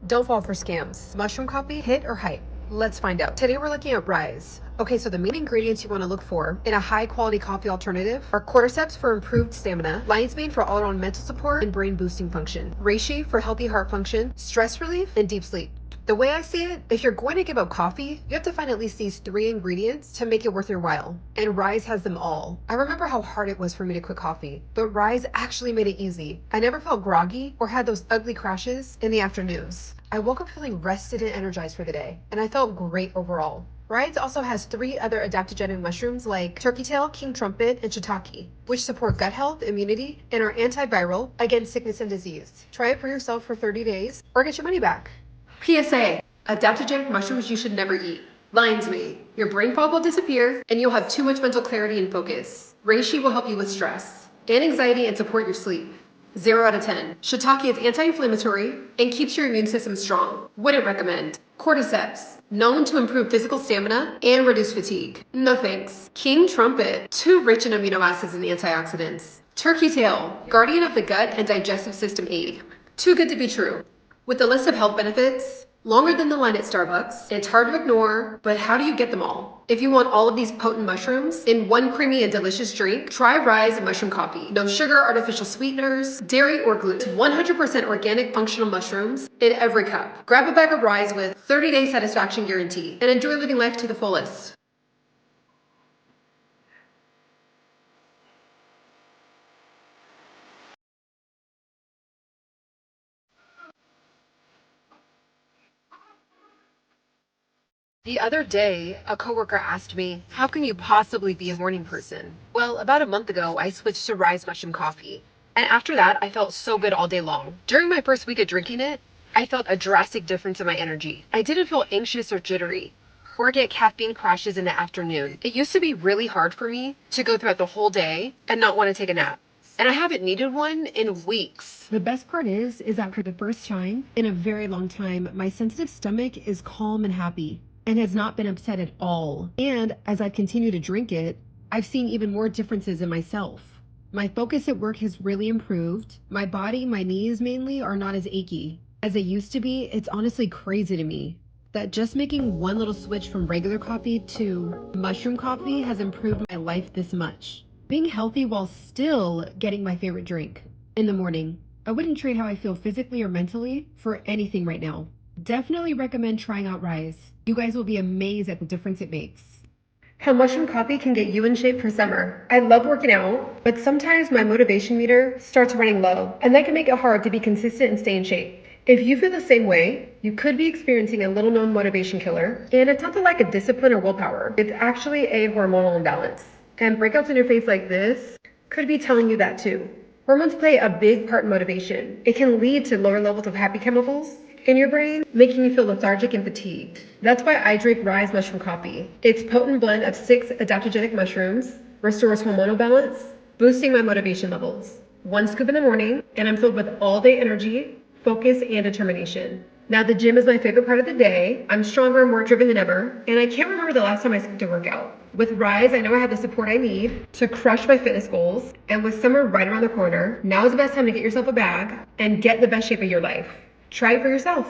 Don't fall for scams. Mushroom coffee, hit or hype? Let's find out. Today we're looking at RYZE. Okay, so the main ingredients you want to look for in a high quality coffee alternative are cordyceps for improved stamina, lion's mane for all around mental support and brain boosting function, reishi for healthy heart function, stress relief, and deep sleep. The way I see it, if you're going to give up coffee, you have to find at least these 3 ingredients to make it worth your while. And RYZE has them all. I remember how hard it was for me to quit coffee, but RYZE actually made it easy. I never felt groggy or had those ugly crashes in the afternoons. I woke up feeling rested and energized for the day, and I felt great overall. RYZE also has 3 other adaptogenic mushrooms like turkey tail, king trumpet, and shiitake, which support gut health, immunity, and are antiviral against sickness and disease. Try it for yourself for 30 days or get your money back. PSA: adaptogenic mushrooms you should never eat. Lion's mane: your brain fog will disappear and you'll have too much mental clarity and focus. Reishi will help you with stress and anxiety and support your sleep. 0 out of 10. Shiitake is anti-inflammatory and keeps your immune system strong. Wouldn't recommend. Cordyceps: known to improve physical stamina and reduce fatigue. No thanks. King trumpet: too rich in amino acids and antioxidants. Turkey tail: guardian of the gut and digestive system aid. Too good to be true. With a list of health benefits longer than the line at Starbucks, it's hard to ignore, but how do you get them all? If you want all of these potent mushrooms in one creamy and delicious drink, try RYZE Mushroom Coffee. No sugar, artificial sweeteners, dairy, or gluten. 100% organic functional mushrooms in every cup. Grab a bag of RYZE with 30-day satisfaction guarantee and enjoy living life to the fullest. The other day, a coworker asked me, how can you possibly be a morning person? Well, about a month ago, I switched to RYZE Mushroom Coffee. And after that, I felt so good all day long. During my first week of drinking it, I felt a drastic difference in my energy. I didn't feel anxious or jittery, or get caffeine crashes in the afternoon. It used to be really hard for me to go throughout the whole day and not want to take a nap. And I haven't needed one in weeks. The best part is after the first time in a very long time, my sensitive stomach is calm and happy and has not been upset at all. And as I continue to drink it, I've seen even more differences in myself. My focus at work has really improved. My body, my knees mainly, are not as achy as they used to be. It's honestly crazy to me that just making one little switch from regular coffee to mushroom coffee has improved my life this much. Being healthy while still getting my favorite drink in the morning. I wouldn't trade how I feel physically or mentally for anything right now. Definitely recommend trying out RYZE. You guys will be amazed at the difference it makes. How mushroom coffee can get you in shape for summer. I love working out, but sometimes my motivation meter starts running low, and that can make it hard to be consistent and stay in shape. If you feel the same way, you could be experiencing a little known motivation killer, and it's not the lack of discipline or willpower. It's actually a hormonal imbalance. And breakouts in your face like this could be telling you that too. Hormones play a big part in motivation. It can lead to lower levels of happy chemicals in your brain, making you feel lethargic and fatigued. That's why I drink RYZE Mushroom Coffee. Its potent blend of 6 adaptogenic mushrooms restores hormonal balance, boosting my motivation levels. 1 scoop in the morning, and I'm filled with all-day energy, focus, and determination. Now the gym is my favorite part of the day. I'm stronger and more driven than ever, and I can't remember the last time I skipped a workout. With RYZE, I know I have the support I need to crush my fitness goals, and with summer right around the corner, now is the best time to get yourself a bag and get the best shape of your life. Try it for yourself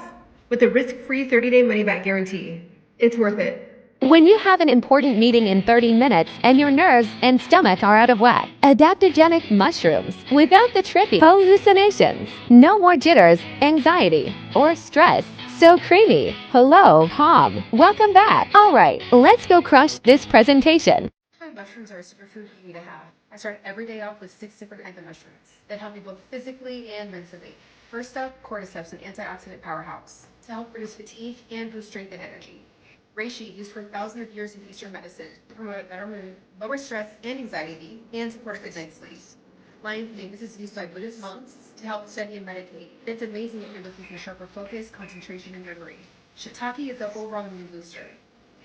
with a risk-free 30-day money-back guarantee. It's worth it. When you have an important meeting in 30 minutes and your nerves and stomach are out of whack, adaptogenic mushrooms without the trippy hallucinations. No more jitters, anxiety, or stress. So creamy. Hello, Tom. Welcome back. All right, let's go crush this presentation. Mushrooms are a superfood you need to have. I start every day off with 6 different kinds of mushrooms that help me both physically and mentally. First up, cordyceps, an antioxidant powerhouse to help reduce fatigue and boost strength and energy. Reishi, used for thousands of years in Eastern medicine to promote better mood, lower stress and anxiety, and support a good night's sleep. Lion's mane, this is used by Buddhist monks to help study and meditate. It's amazing if you're looking for sharper focus, concentration, and memory. Shiitake is the overall immune booster.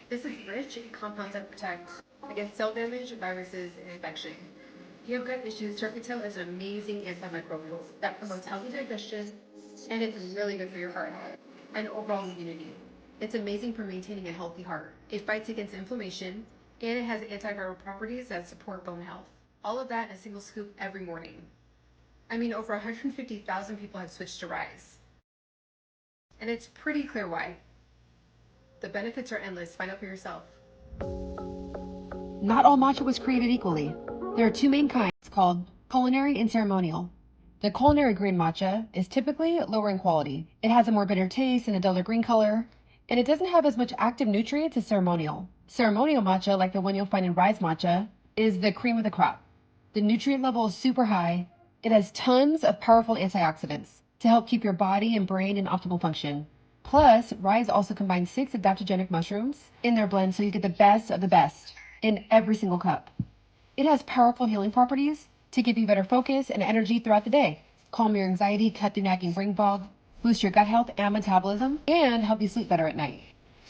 This is rich in compounds that protect against cell damage, viruses, and infection. If you have gut issues, turkey tail is an amazing antimicrobial that promotes healthy digestion, and it's really good for your heart and overall immunity. It's amazing for maintaining a healthy heart. It fights against inflammation, and it has antiviral properties that support bone health. All of that in a single scoop every morning. I mean, over 150,000 people have switched to RYZE. And it's pretty clear why. The benefits are endless. Find out for yourself. Not all matcha was created equally. There are two main kinds called culinary and ceremonial. The culinary green matcha is typically lower in quality. It has a more bitter taste and a duller green color, and it doesn't have as much active nutrients as ceremonial. Ceremonial matcha, like the one you'll find in RYZE Matcha, is the cream of the crop. The nutrient level is super high. It has tons of powerful antioxidants to help keep your body and brain in optimal function. Plus, RYZE also combines 6 adaptogenic mushrooms in their blend so you get the best of the best in every single cup. It has powerful healing properties to give you better focus and energy throughout the day, calm your anxiety, cut through nagging brain fog, boost your gut health and metabolism, and help you sleep better at night.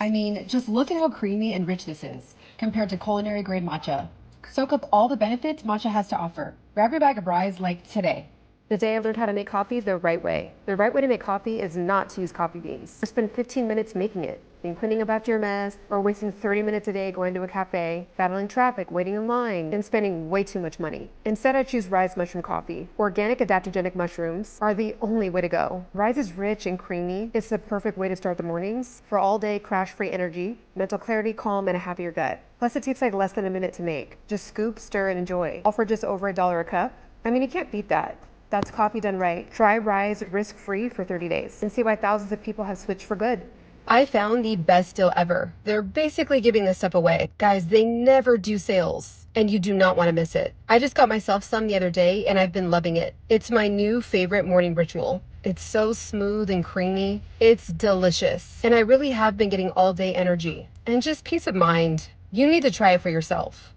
I mean, just look at how creamy and rich this is compared to culinary grade matcha. Soak up all the benefits matcha has to offer. Grab your bag of RYZE like today. The day I learned how to make coffee the right way. The right way to make coffee is not to use coffee beans. Or spend 15 minutes making it, then cleaning up after your mess, or wasting 30 minutes a day going to a cafe, battling traffic, waiting in line, and spending way too much money. Instead, I choose RYZE Mushroom Coffee. Organic adaptogenic mushrooms are the only way to go. RYZE is rich and creamy. It's the perfect way to start the mornings for all-day crash-free energy, mental clarity, calm, and a happier gut. Plus, it takes like less than a minute to make. Just scoop, stir, and enjoy. All for just over $1 a cup. I mean, you can't beat that. That's coffee done right. Try RYZE risk-free for 30 days and see why thousands of people have switched for good. I found the best deal ever. They're basically giving this stuff away. Guys, they never do sales, and you do not want to miss it. I just got myself some the other day, and I've been loving it. It's my new favorite morning ritual. It's so smooth and creamy. It's delicious. And I really have been getting all-day energy and just peace of mind. You need to try it for yourself.